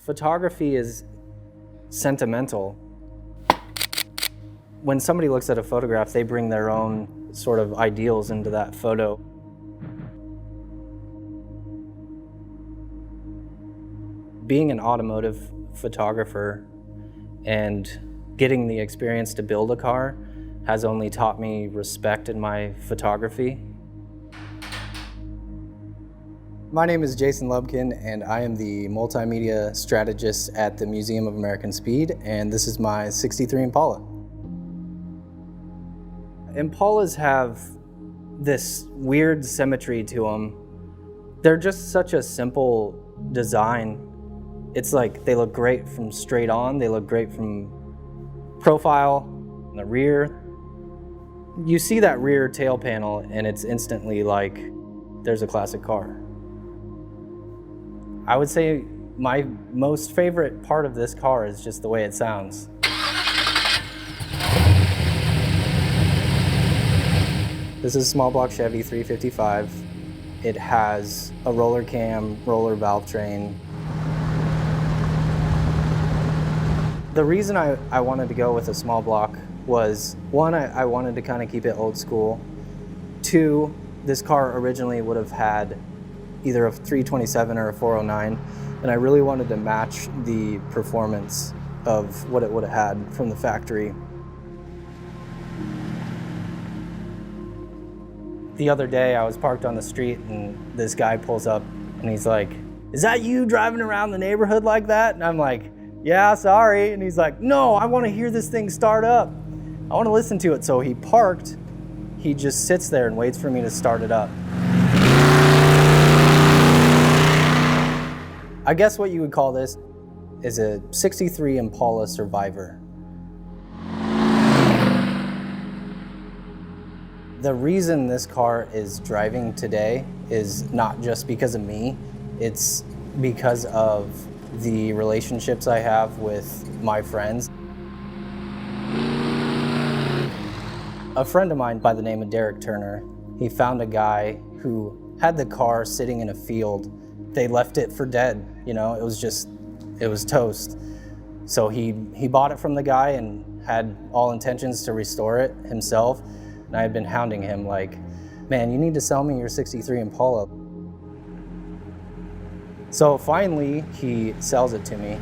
Photography is sentimental. When somebody looks at a photograph, they bring their own sort of ideals into that photo. Being an automotive photographer and getting the experience to build a car has only taught me respect in my photography. My name is Jason Lubken, and I am the multimedia strategist at the Museum of American Speed, and this is my '63 Impala. Impalas have this weird symmetry to them. They're just such a simple design. It's like they look great from straight on, they look great from profile, in the rear. You see that rear tail panel and it's instantly like, there's a classic car. I would say my most favorite part of this car is just the way it sounds. This is a small block Chevy 355. It has a roller cam, roller valve train. The reason I wanted to go with a small block was, one, I wanted to kind of keep it old school. Two, this car originally would have had either a 327 or a 409, and I really wanted to match the performance of what it would have had from the factory. The other day I was parked on the street and this guy pulls up and he's like, "Is that you driving around the neighborhood like that?" And I'm like, "Yeah, sorry." And he's like, "No, I want to hear this thing start up. I want to listen to it." So he parked, he just sits there and waits for me to start it up. I guess what you would call this is a '63 Impala Survivor. The reason this car is driving today is not just because of me, it's because of the relationships I have with my friends. A friend of mine by the name of Derek Turner, he found a guy who had the car sitting in a field. They left it for dead, you know, it was toast. So he bought it from the guy and had all intentions to restore it himself. And I had been hounding him like, "Man, you need to sell me your '63 Impala." So finally, he sells it to me.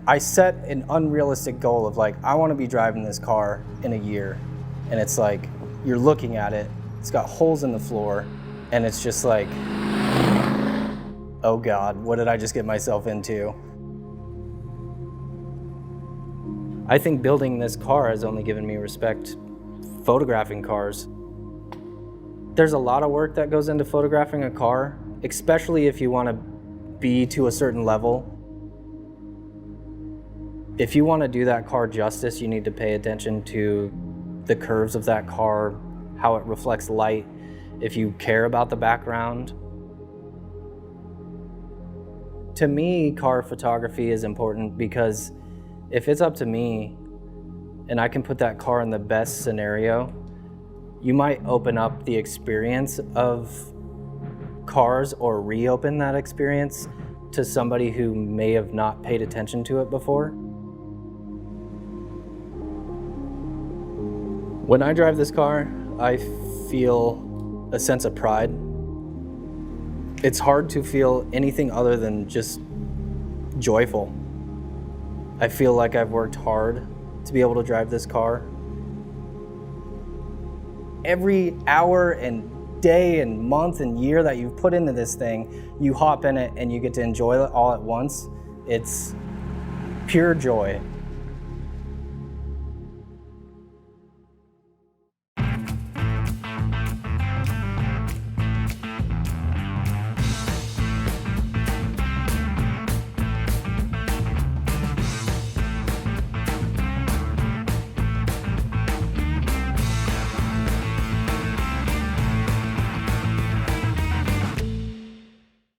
I set an unrealistic goal of like, I want to be driving this car in a year. And it's like, you're looking at it, it's got holes in the floor, and it's just like, oh God, what did I just get myself into? I think building this car has only given me respect photographing cars. There's a lot of work that goes into photographing a car, especially if you want to be to a certain level. If you want to do that car justice, you need to pay attention to the curves of that car, how it reflects light, if you care about the background. To me, car photography is important because if it's up to me and I can put that car in the best scenario, you might open up the experience of cars or reopen that experience to somebody who may have not paid attention to it before. When I drive this car, I feel a sense of pride. It's hard to feel anything other than just joyful. I feel like I've worked hard to be able to drive this car. Every hour and day and month and year that you've put into this thing, you hop in it and you get to enjoy it all at once. It's pure joy.